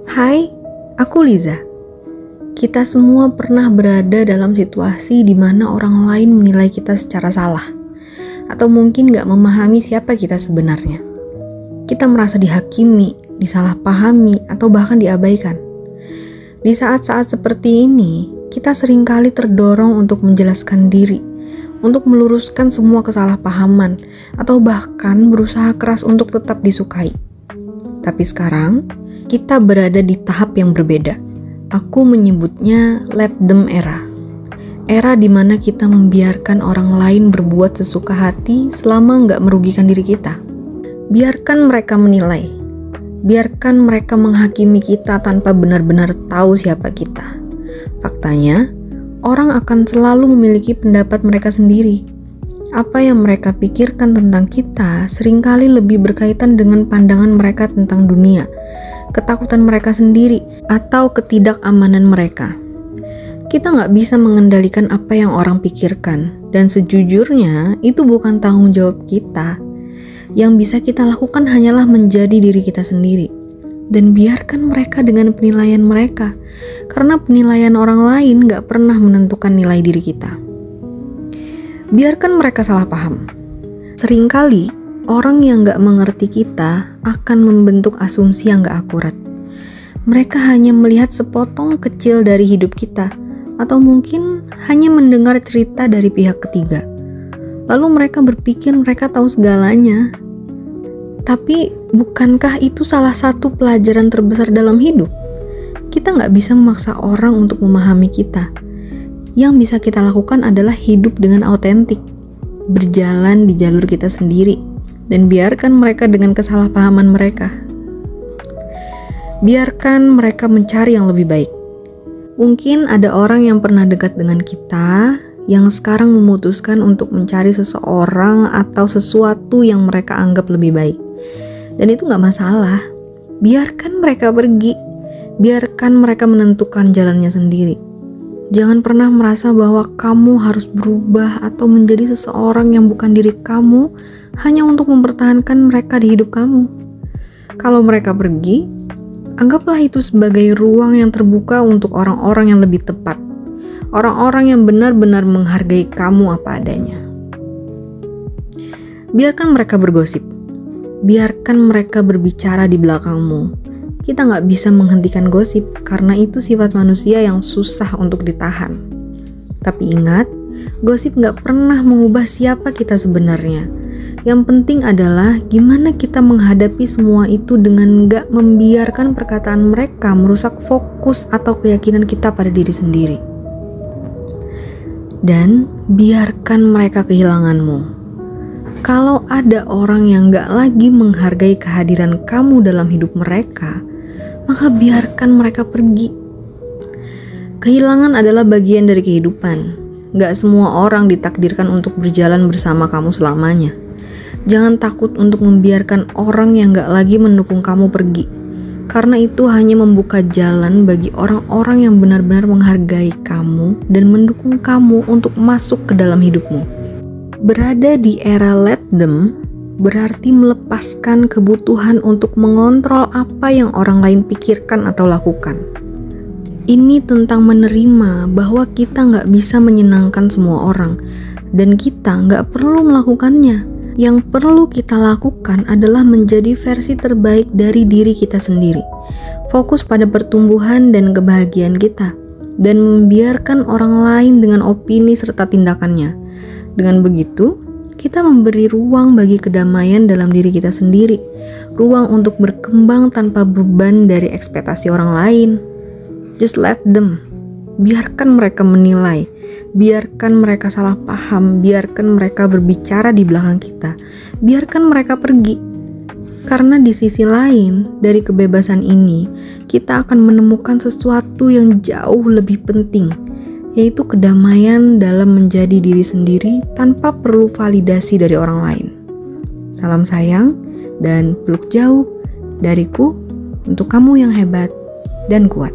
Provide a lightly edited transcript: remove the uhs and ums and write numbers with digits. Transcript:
Hai, aku Liza. Kita semua pernah berada dalam situasi di mana orang lain menilai kita secara salah, atau mungkin gak memahami siapa kita sebenarnya. Kita merasa dihakimi, disalahpahami, atau bahkan diabaikan. Di saat-saat seperti ini, kita seringkali terdorong untuk menjelaskan diri, untuk meluruskan semua kesalahpahaman, atau bahkan berusaha keras untuk tetap disukai. Tapi sekarang, kita berada di tahap yang berbeda. Aku menyebutnya let them era. Era di mana kita membiarkan orang lain berbuat sesuka hati selama nggak merugikan diri kita. Biarkan mereka menilai. Biarkan mereka menghakimi kita tanpa benar-benar tahu siapa kita. Faktanya, orang akan selalu memiliki pendapat mereka sendiri. Apa yang mereka pikirkan tentang kita seringkali lebih berkaitan dengan pandangan mereka tentang dunia, ketakutan mereka sendiri, atau ketidakamanan mereka. Kita nggak bisa mengendalikan apa yang orang pikirkan, dan sejujurnya itu bukan tanggung jawab kita. Yang bisa kita lakukan hanyalah menjadi diri kita sendiri, dan biarkan mereka dengan penilaian mereka, karena penilaian orang lain nggak pernah menentukan nilai diri kita. Biarkan mereka salah paham. Seringkali, orang yang gak mengerti kita akan membentuk asumsi yang gak akurat. Mereka hanya melihat sepotong kecil dari hidup kita, atau mungkin hanya mendengar cerita dari pihak ketiga. Lalu mereka berpikir mereka tahu segalanya. Tapi, bukankah itu salah satu pelajaran terbesar dalam hidup? Kita gak bisa memaksa orang untuk memahami kita. Yang bisa kita lakukan adalah hidup dengan autentik, berjalan di jalur kita sendiri, dan biarkan mereka dengan kesalahpahaman mereka. Biarkan mereka mencari yang lebih baik. Mungkin ada orang yang pernah dekat dengan kita, yang sekarang memutuskan untuk mencari seseorang atau sesuatu yang mereka anggap lebih baik. Dan itu gak masalah. Biarkan mereka pergi. Biarkan mereka menentukan jalannya sendiri. Jangan pernah merasa bahwa kamu harus berubah atau menjadi seseorang yang bukan diri kamu hanya untuk mempertahankan mereka di hidup kamu. Kalau mereka pergi, anggaplah itu sebagai ruang yang terbuka untuk orang-orang yang lebih tepat. Orang-orang yang benar-benar menghargai kamu apa adanya. Biarkan mereka bergosip. Biarkan mereka berbicara di belakangmu. Kita nggak bisa menghentikan gosip karena itu sifat manusia yang susah untuk ditahan. Tapi ingat, gosip nggak pernah mengubah siapa kita sebenarnya. Yang penting adalah gimana kita menghadapi semua itu dengan nggak membiarkan perkataan mereka merusak fokus atau keyakinan kita pada diri sendiri. Dan biarkan mereka kehilanganmu. Kalau ada orang yang nggak lagi menghargai kehadiran kamu dalam hidup mereka, maka biarkan mereka pergi. Kehilangan adalah bagian dari kehidupan. Gak semua orang ditakdirkan untuk berjalan bersama kamu selamanya. Jangan takut untuk membiarkan orang yang gak lagi mendukung kamu pergi. Karena itu hanya membuka jalan bagi orang-orang yang benar-benar menghargai kamu dan mendukung kamu untuk masuk ke dalam hidupmu. Berada di era let them berarti melepaskan kebutuhan untuk mengontrol apa yang orang lain pikirkan atau lakukan. Ini tentang menerima bahwa kita nggak bisa menyenangkan semua orang, dan kita nggak perlu melakukannya. Yang perlu kita lakukan adalah menjadi versi terbaik dari diri kita sendiri. Fokus pada pertumbuhan dan kebahagiaan kita, dan membiarkan orang lain dengan opini serta tindakannya. Dengan begitu, kita memberi ruang bagi kedamaian dalam diri kita sendiri, ruang untuk berkembang tanpa beban dari ekspektasi orang lain. Just let them. Biarkan mereka menilai, biarkan mereka salah paham, biarkan mereka berbicara di belakang kita, biarkan mereka pergi. Karena di sisi lain, dari kebebasan ini, kita akan menemukan sesuatu yang jauh lebih penting, yaitu kedamaian dalam menjadi diri sendiri tanpa perlu validasi dari orang lain. Salam sayang dan peluk jauh dariku untuk kamu yang hebat dan kuat.